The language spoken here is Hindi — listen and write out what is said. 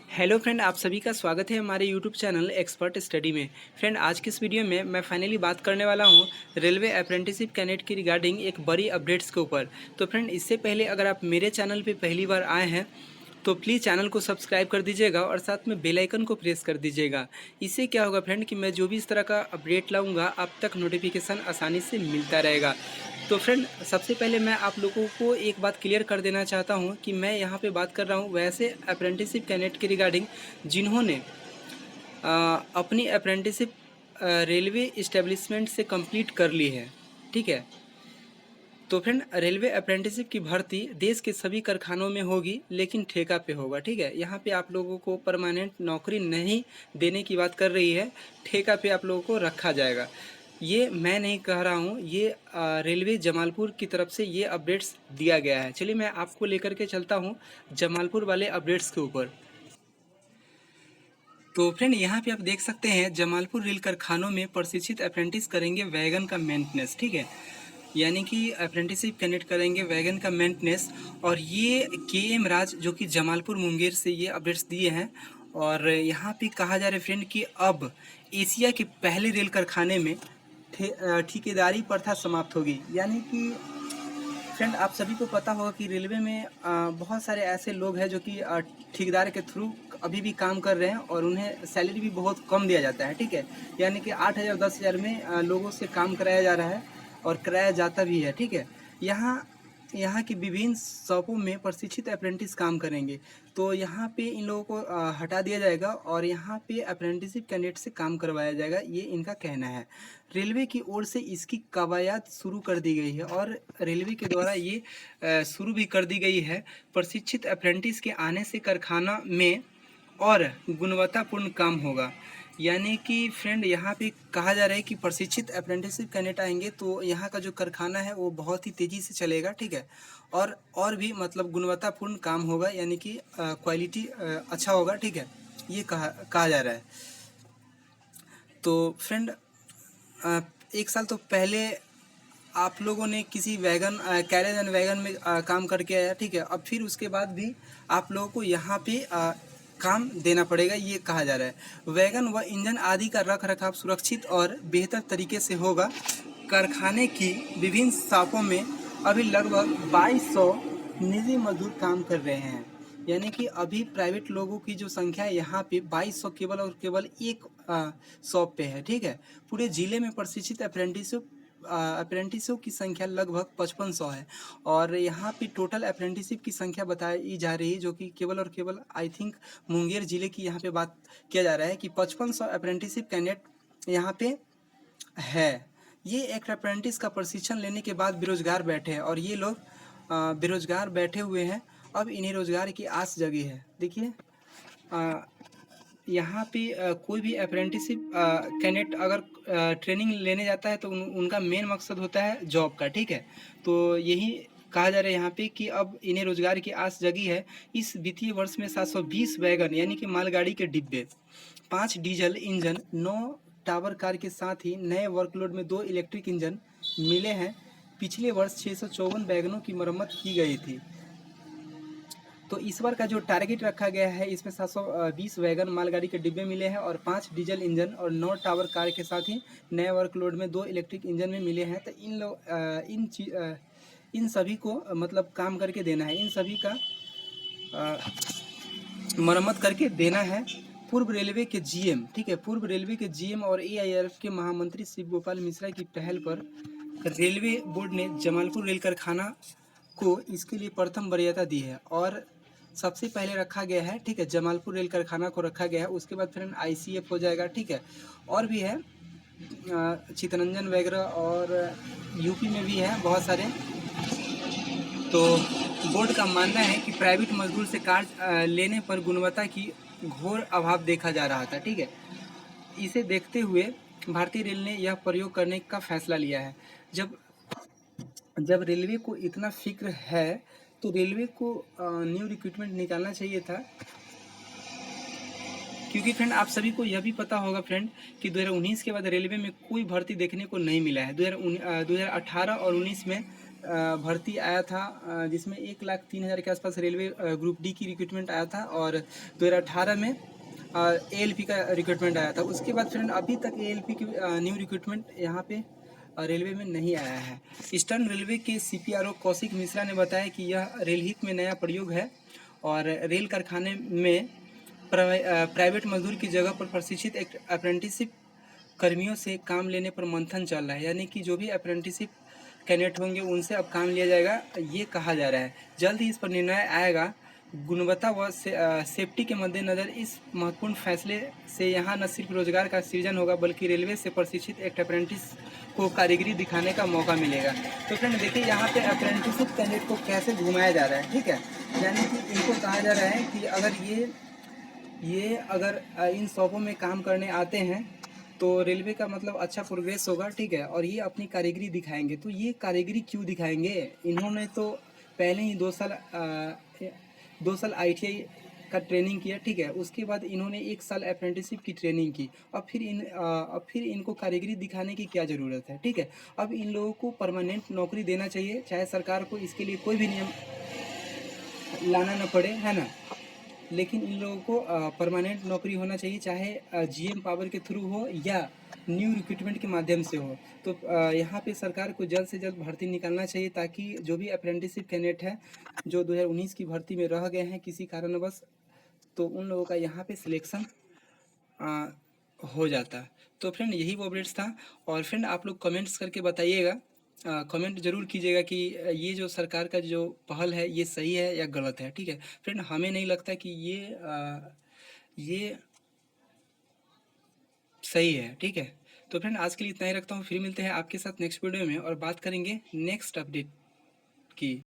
हेलो फ्रेंड, आप सभी का स्वागत है हमारे यूट्यूब चैनल एक्सपर्ट स्टडी में। फ्रेंड, आज की इस वीडियो में मैं फाइनली बात करने वाला हूं रेलवे अप्रेंटिसशिप कैडेट की रिगार्डिंग एक बड़ी अपडेट्स के ऊपर। तो फ्रेंड, इससे पहले अगर आप मेरे चैनल पे पहली बार आए हैं तो प्लीज़ चैनल को सब्सक्राइब कर दीजिएगा और साथ में बेल आइकन को प्रेस कर दीजिएगा। इससे क्या होगा फ्रेंड कि मैं जो भी इस तरह का अपडेट लाऊंगा आप तक नोटिफिकेशन आसानी से मिलता रहेगा। तो फ्रेंड, सबसे पहले मैं आप लोगों को एक बात क्लियर कर देना चाहता हूं कि मैं यहां पे बात कर रहा हूं वैसे अप्रेंटिसशिप कैडेट के रिगार्डिंग जिन्होंने अपनी अप्रेंटिसशिप रेलवे इस्टेब्लिशमेंट से कंप्लीट कर ली है। ठीक है। तो फ्रेंड, रेलवे अप्रेंटिसशिप की भर्ती देश के सभी कारखानों में होगी, लेकिन ठेका पे होगा। ठीक है। यहाँ पे आप लोगों को परमानेंट नौकरी नहीं देने की बात कर रही है, ठेका पे आप लोगों को रखा जाएगा। ये मैं नहीं कह रहा हूँ, ये रेलवे जमालपुर की तरफ से ये अपडेट्स दिया गया है। चलिए मैं आपको लेकर के चलता हूँ जमालपुर वाले अपडेट्स के ऊपर। तो फ्रेंड, यहाँ पे आप देख सकते हैं जमालपुर रेल कारखानों में प्रशिक्षित अप्रेंटिस करेंगे वैगन का मेंटेनेंस। ठीक है। यानी कि अप्रेंटिसशिप कैडेट करेंगे वैगन का मेंटेनेंस। और ये के राज जो कि जमालपुर मुंगेर से ये अपडेट्स दिए हैं। और यहाँ पे कहा जा रहा है फ्रेंड कि अब एशिया के पहले रेल कारखाने में ठेकेदारी प्रथा समाप्त होगी। यानी कि फ्रेंड, आप सभी को पता होगा कि रेलवे में बहुत सारे ऐसे लोग हैं जो कि ठेकेदार के थ्रू अभी भी काम कर रहे हैं और उन्हें सैलरी भी बहुत कम दिया जाता है। ठीक है। यानी कि 8,000 10,000 में लोगों से काम कराया जा रहा है और कराया जाता भी है। ठीक है। यहाँ यहाँ की विभिन्न शॉपों में प्रशिक्षित अप्रेंटिस काम करेंगे। तो यहाँ पे इन लोगों को हटा दिया जाएगा और यहाँ पे अप्रेंटिसशिप कैंडिडेट से काम करवाया जाएगा, ये इनका कहना है। रेलवे की ओर से इसकी कवायद शुरू कर दी गई है और रेलवे के द्वारा ये शुरू भी कर दी गई है। प्रशिक्षित अप्रेंटिस के आने से कारखाना में और गुणवत्तापूर्ण काम होगा। यानी कि फ्रेंड, यहाँ पे कहा जा रहा है कि प्रशिक्षित अप्रेंटिसशिप कैडेट आएंगे तो यहाँ का जो कारखाना है वो बहुत ही तेज़ी से चलेगा। ठीक है। और भी मतलब गुणवत्तापूर्ण काम होगा, यानी कि क्वालिटी अच्छा होगा। ठीक है। ये कहा जा रहा है। तो फ्रेंड, एक साल तो पहले आप लोगों ने किसी वैगन कैरेज एंड वैगन में काम करके आया। ठीक है। अब फिर उसके बाद भी आप लोगों को यहाँ पे काम देना पड़ेगा, ये कहा जा रहा है। वैगन व इंजन आदि का रख रखाव सुरक्षित और बेहतर तरीके से होगा। कारखाने की विभिन्न शाखों में अभी लगभग 2200 निजी मजदूर काम कर रहे हैं। यानी कि अभी प्राइवेट लोगों की जो संख्या है यहाँ पे 2200 केवल और केवल एक शॉप पे है। ठीक है। पूरे जिले में प्रशिक्षित अप्रेंटिसों की संख्या लगभग 5500 है। और यहाँ पे टोटल अप्रेंटिसशिप की संख्या बताई जा रही है, जो कि केवल और केवल आई थिंक मुंगेर जिले की यहाँ पे बात किया जा रहा है कि 5500 अप्रेंटिसशिप कैंडिडेट यहाँ पे है। ये एक अप्रेंटिस का प्रशिक्षण लेने के बाद बेरोजगार बैठे हैं और ये लोग बेरोजगार बैठे हुए हैं। अब इन्हें रोजगार की आस जगी है। देखिए, यहाँ पे कोई भी अप्रेंटिसशिप कैंडिडेट अगर ट्रेनिंग लेने जाता है तो उनका मेन मकसद होता है जॉब का। ठीक है। तो यही कहा जा रहा है यहाँ पे कि अब इन्हें रोजगार की आस जगी है। इस वित्तीय वर्ष में 720 वैगन यानी कि मालगाड़ी के डिब्बे, 5 डीजल इंजन, 9 टावर कार के साथ ही नए वर्कलोड में 2 इलेक्ट्रिक इंजन मिले हैं। पिछले वर्ष 654 वैगनों की मरम्मत की गई थी। तो इस बार का जो टारगेट रखा गया है इसमें 720 वैगन मालगाड़ी के डिब्बे मिले हैं और 5 डीजल इंजन और 9 टावर कार के साथ ही नए वर्कलोड में 2 इलेक्ट्रिक इंजन में मिले हैं। तो इन सभी को मतलब काम करके देना है, इन सभी का मरम्मत करके देना है। पूर्व रेलवे के जीएम, ठीक है, पूर्व रेलवे के जीएम और एआईआरएफ के महामंत्री शिव गोपाल मिश्रा की पहल पर रेलवे बोर्ड ने जमालपुर रेल कारखाना को इसके लिए प्रथम वरीयता दी है और सबसे पहले रखा गया है। ठीक है। जमालपुर रेल कारखाना को रखा गया है, उसके बाद फिर आईसीएफ हो जाएगा। ठीक है। और भी है चितरंजन वगैरह और यूपी में भी है बहुत सारे। तो बोर्ड का मानना है कि प्राइवेट मजदूर से कार्य लेने पर गुणवत्ता की घोर अभाव देखा जा रहा था। ठीक है। इसे देखते हुए भारतीय रेल ने यह प्रयोग करने का फैसला लिया है। जब रेलवे को इतना फिक्र है तो रेलवे को न्यू रिक्रूटमेंट निकालना चाहिए था। क्योंकि फ्रेंड, आप सभी को यह भी पता होगा फ्रेंड कि 2019 के बाद रेलवे में कोई भर्ती देखने को नहीं मिला है। 2018 और 19 में भर्ती आया था जिसमें 1,03,000 के आसपास रेलवे ग्रुप डी की रिक्रूटमेंट आया था, और 2018 में एएलपी का रिक्रूटमेंट आया था। उसके बाद फ्रेंड अभी तक एएलपी की न्यू रिक्रूटमेंट यहाँ पे रेलवे में नहीं आया है। ईस्टर्न रेलवे के सीपीआरओ कौशिक मिश्रा ने बताया कि यह रेल हित में नया प्रयोग है और रेल कारखाने में प्राइवेट मजदूर की जगह पर प्रशिक्षित एक अप्रेंटिसशिप कर्मियों से काम लेने पर मंथन चल रहा है, यानी कि जो भी अप्रेंटिसशिप कैडेट होंगे उनसे अब काम लिया जाएगा, ये कहा जा रहा है। जल्द ही इस पर निर्णय आएगा। गुणवत्ता व सेफ्टी के मद्देनज़र इस महत्वपूर्ण फैसले से यहाँ न सिर्फ रोजगार का सृजन होगा बल्कि रेलवे से प्रशिक्षित एक अप्रेंटिस को कारीगरी दिखाने का मौका मिलेगा। तो फ्रेंड देखिए यहाँ पे अप्रेंटिसशिप कैंडिडेट को कैसे घुमाया जा रहा है, ठीक है। यानी कि इनको कहा जा रहा है कि अगर ये अगर इन शॉपों में काम करने आते हैं तो रेलवे का मतलब अच्छा प्रोग्रेस होगा, ठीक है, और ये अपनी कारीगरी दिखाएंगे। तो ये कारीगरी क्यों दिखाएंगे? इन्होंने तो पहले ही 2 साल आईटीआई का ट्रेनिंग किया, ठीक है, उसके बाद इन्होंने 1 साल अप्रेंटिसशिप की ट्रेनिंग की। अब फिर इनको कारीगरी दिखाने की क्या ज़रूरत है, ठीक है। अब इन लोगों को परमानेंट नौकरी देना चाहिए, चाहे सरकार को इसके लिए कोई भी नियम लाना न पड़े, है ना। लेकिन इन लोगों को परमानेंट नौकरी होना चाहिए, चाहे जीएम पावर के थ्रू हो या न्यू रिक्रूटमेंट के माध्यम से हो। तो यहाँ पे सरकार को जल्द से जल्द भर्ती निकालना चाहिए ताकि जो भी अप्रेंटिसशिप कैंडिडेट है जो 2019 की भर्ती में रह गए हैं किसी कारणवश, तो उन लोगों का यहाँ पे सिलेक्शन हो जाता। तो फ्रेंड यही वो अपडेट्स था। और फ्रेंड आप लोग कमेंट्स करके बताइएगा, कमेंट जरूर कीजिएगा कि ये जो सरकार का जो पहल है ये सही है या गलत है, ठीक है। फ्रेंड हमें नहीं लगता कि ये सही है, ठीक है। तो फ्रेंड आज के लिए इतना ही रखता हूँ, फिर मिलते हैं आपके साथ नेक्स्ट वीडियो में और बात करेंगे नेक्स्ट अपडेट की।